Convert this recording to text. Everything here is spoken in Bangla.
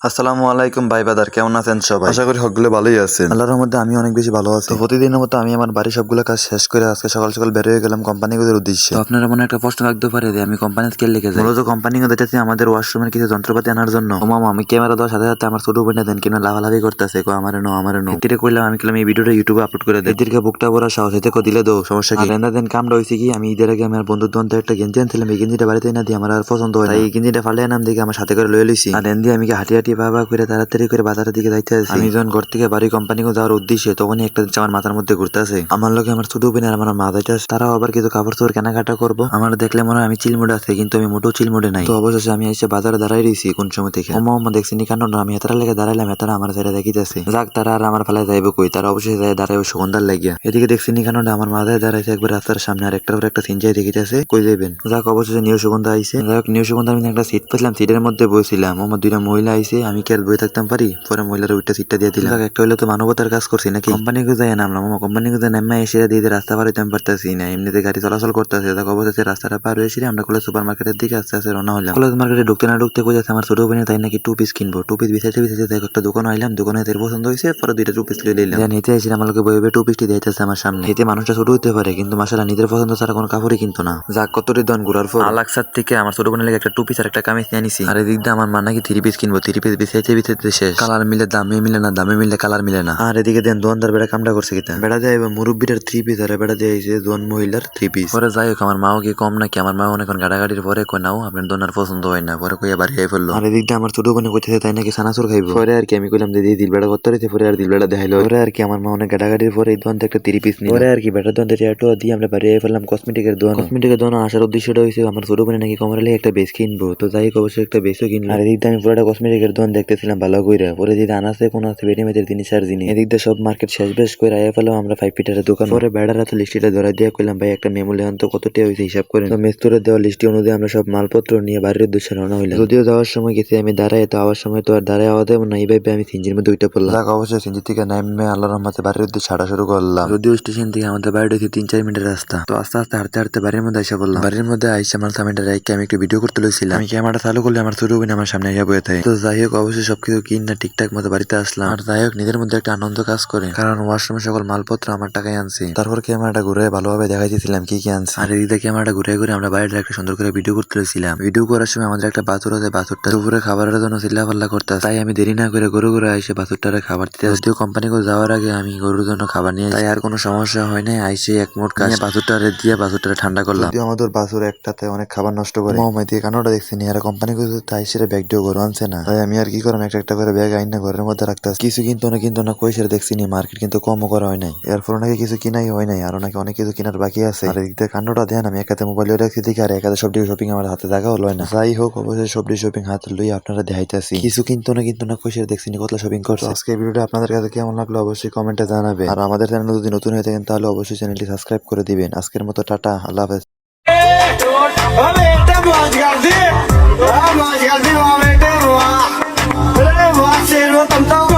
আসসালামু আলাইকুম ভাই বাদার, কেমন আছেন সবাই? আশা করি সকলে ভালোই আছেন। আল্লাহর মধ্যে আমি অনেক বেশি ভালো আছি। তো প্রতিদিনের মতো আমি আমার বাড়ির সবগুলো কাজ শেষ করে আজকে সকাল সকাল বের হয়ে গেলাম কোম্পানিগুলোর উদ্দেশ্যে। তো আপনারা মনে একটা প্রশ্ন রাখতে পারে যে আমি কোম্পানিতে কে লিখে যাই। মূলত কোম্পানিকে দেখতেছি আমাদের ওয়াশরুমের কিছু যন্ত্রপাতি আনার জন্য। ও মামা, আমি ক্যামেরা দেওয়ার সাথে সাথে আমার ছোট বোনটা দেন কিনা লাভালাভি করতেছে, কো আমারে নো আমারে নো। এটিরে কইলাম, আমি এই ভিডিওটা ইউটিউবে আপলোড করে দেয়। এদেরকে বুকটা ভরা সাহস এতে কো দিলে দো, সমস্যা কি? আর দেন কামটা হইছে কি, আমি ঈদের আগে আমার বন্ধুর দোকান থেকে একটা গেঞ্জি আনছিলাম। এই গেঞ্জিটা বাড়িতে না দিয়ে আমার আর পছন্দ হয় না। এই গেঞ্জিটা ফালে নাম দিকে আমার সাথে করে লয়ে লইছি। আর এন দিয়ে আমি হাঁটি হাঁটি বাবা করে তাড়াতাড়ি করে বাজারের দিকে যাইতে আছি। আমি যখন ঘর থেকে বাড়ি কোম্পানিকে যাওয়ার উদ্দেশ্যে তখনই একটা জিনিস আমার মাথার মধ্যে ঘুরতে আছে। আমার লোকে আমার ছোট বোন আর আমার মা যাইতে আছে। তারাও আবার কিছু কাপড় চোপড় কেনাকাটা করবো। আমার দেখলে মনে হয় আমি চিলমুডে আছে, কিন্তু আমি মোটেও চিলমুডে নাই। তো অবশেষে আমি এসে বাজারে দাঁড়াই রয়েছি কোন সময় থেকে। ওমা দেখছি নি কারণ আমি এতারা লেগে দাঁড়াইলাম, এতারা আমার সাইডে দেখিতেছে। যাক, তারা আর আমার ফেলায় যাইব কই, তারা অবশ্যই যায় দাঁড়াইব সুগন্ধার লাগিয়া। এদিকে দেখছি নি কারণ আমার মাথায় দাঁড়াইছে একবার রাস্তার সামনে, আর একটার পর একটা সিনচাই দেখিতেছে কই যাইবেন। যাক, অবশেষে নিউ সুগন্ধা আইছে। যাক, নিউ সুগন্ধা আমি একটা সিট পেলাম, সিটের মধ্যে বসছিলাম। আমার দুইটা মহিলা আইছে, আমি কি আর বই থাকতাম পারি? পরে মহিলার ওইটা সিটটা দিয়ে দিলাম। একটা হইলে তো মানবতার কাজ করছি নাকি। কোম্পানিকে যাই নামলাম, কোম্পানিকে যাই নামা এসে দিয়ে রাস্তা পার হইতে আমি পারতেছি না, এমনিতে গাড়ি চলাচল করতেছে। দেখো অবশেষে রাস্তাটা পার হয়েছি, আমরা কলেজ সুপার মার্কেটের দিকে আস্তে আস্তে রওনা হলাম। কলেজ মার্কেটে ঢুকতে না ঢুকতে কই যাচ্ছে আমার ছোট বোনের তাই নাকি টু পিস কিনবো। টু পিস বিছাইতে বিছাইতে দেখো একটা দোকান আইলাম, দোকানে এদের পছন্দ হয়েছে, পরে দুইটা টু পিস লিয়ে নিলাম। নিতে আসি আমার লোকে বইবে টু পিসটি দিতেছে আমার সামনে। এতে মানুষটা ছোট হইতে পারে, কিন্তু মাসালা নিজের পছন্দ ছাড়া কোনো কাপড়ই কিনতো না। যাক, কতটি দন ঘুরার পর আলাক্সার থেকে আমার ছোট বোনের লেগে একটা টু পিস আর একটা কামিজ নিয়ে নিছি। আর এদিক দিয়ে আমার মা নাকি থ্রি পিস কিনবো। থ্রি পিস বিছাইতে বিছাইতে শেষ। কালার মিলে দামে মিলে না, দামে মিলে কালার মিলে না। আর এদিকে দেন দোকানদার বেড়া কামটা করছে কিতা, বেড়া দেয় মুরব্বীটার থ্রি পিস আর বেড়া দিয়ে দোয়ান মহিলার থ্রি পিস। পরে যাই হোক, আমার মাও কি কম নাকি, আমার মা অনেকক্ষণ গাড়াগাড়ির পরে কই নাও আপনার দোনার পছন্দ হয় না, পরে কইয়া বাড়ি আই ফেললো। আর এদিক দিয়ে আমার ছোট বোনে কইতেছে তাই নাকি সানাসুর খাইবো। পরে আর কি আমি কইলাম দিদি দিল বেড়া করতে রয়েছে, পরে আর দিল বেড়া দেখাইলো। পরে আর কি আমার মা অনেক গাড়াগাড়ির পরে এই দোকান থেকে একটা থ্রি পিস নিল। পরে আর কি বেটার দোকান থেকে একটু দিয়ে আমরা বাড়ি আই ফেললাম কসমেটিকের দোকান। কসমেটিকের দোকান আসার উদ্দেশ্যটা হয়েছে আমার ছোট বোনে নাকি কমারে একটা বেস কিনবো। তো যাই হোক, অবশ্যই একটা বেসও কিনলো। আর এদিক দিয়ে আমি পুরোটা কসমেটিকের দোকান দেখতেছিলাম ভালো কইরা। পরে যদি আনাছে কোন আছে বেডিমেজের জিনিস আর জিনিস। এদিক দিয়ে সব মার্কেট শেষ বেশ করে আয়া ফেলো আমরা 5 ফিটারের দোকান। পরে বেড়ার হাতে লিস্টিটা ধরা দিয়ে কইলাম ভাই একটা মেমো লেহান তো কত টাকা হয়েছে হিসাব করেন। তো মেস্তরে দেওয়া লিস্টি অনুযায়ী আমরা সব মালপত্র নিয়ে বাড়ির উদ্দেশ্যে রওনা হইলাম। যদিও যাওয়ার সময় গেছি আমি দাঁড়ায়, তো আওয়ার সময় তো আর দাঁড়ায় আওয়া দেবো না, এইভাবে আমি সিঞ্জির মধ্যে উঠে পড়লাম। যাক, অবশ্যই সিঞ্জি থেকে নামে আল্লাহর রহমতে বাড়ির উদ্দেশ্যে হাঁটা শুরু করলাম। যদিও স্টেশন থেকে আমাদের বাড়ি হচ্ছে 3-4 মিনিটের রাস্তা। তো আস্তে আস্তে হাঁটতে হাঁটতে বাড়ির মধ্যে এসে বললাম। বাড়ির মধ্যে আইসা আমার সামনেটা রাইকে আমি একটু ভিডিও করতে লইছিলাম। আমি ক্যামেরাটা চালু করলে আমার ছোট বোন আমার সামনে আইয়া বয়ে থাকে। তো যাই হোক, অবশ্যই সবকিছু কিন না ঠিকঠাক মতো বাড়িতে আসলাম। আর যাই হোক, নিজের মধ্যে একটা আনন্দ কাজ করে, কারণ ওয়াশরুমে সকল মালপত্র আমার টাকায় আনছি। তারপর ক্যামেরাটা ঘুরে ভালোভাবে দেখাইতেছিলাম কি কি আনছি। আর এদিকে ক্যামেরাটা ঘুরে ঘুরে আমরা বাইরে একটা সুন্দর করে ভিডিও করতে লইছিলাম। ভিডিও করার সময় আমাদের একটা বাছুর আছে, বাছুরটা দুপুরে খাবারের জন্য চিল্লাপাল্লা করতে, তাই আমি দেরি না করে গরু গরু আইসে বাছুরটারে খাবার দিতে। যদিও কোম্পানিকে যাওয়ার আগে আমি গরুর জন্য খাবার নিয়ে, তাই আর কোনো সমস্যা হয় নাই। আইসে এক মোট কাজ বাছুরটারে দিয়ে বাছুরটারে ঠান্ডা করলাম। যদিও আমাদের বাছুর একটাতে অনেক খাবার নষ্ট করে, দিয়ে কানোটা দেখছি নি। আর কোম্পানিকে তাই সেটা ব্যাগ দিয়ে গরু আনছে না, তাই আমি আর কি করলাম একটা একটা করে ব্যাগ আইন না ঘরের মধ্যে রাখতে। কিছু কিন্তু না কই সেটা দেখছি নি। মার্কেট কিন্তু কমও করা হয় নাই, এরপর নাকি কিছু কিনাই হয় নাই, আরো নাকি অনেক কিছু কেনার বাকি আছে। আর এদিক দিয়ে কান্ডটা দেন আমি একাতে মোবাইলে রাখছি দেখি, আর একাতে সবটি শপিং আমার হাতে দেখা হলো না। যাই হোক, অবশ্যই সবটি শপিং হাতে লই আপনারা দেখাইতেছি। কিছু কিন্তু না কই সেটা দেখছি নি, কতলা শপিং করছে। আজকে ভিডিওটা আপনাদের কাছে কেমন লাগলো অবশ্যই কমেন্টে জানাবে। আর আমাদের চ্যানেল যদি নতুন হয়ে থাকেন তাহলে অবশ্যই চ্যানেলটি সাবস্ক্রাইব করে দিবেন। আজকের মতো টাটা, আল্লাহ হাফেজ। Vamos,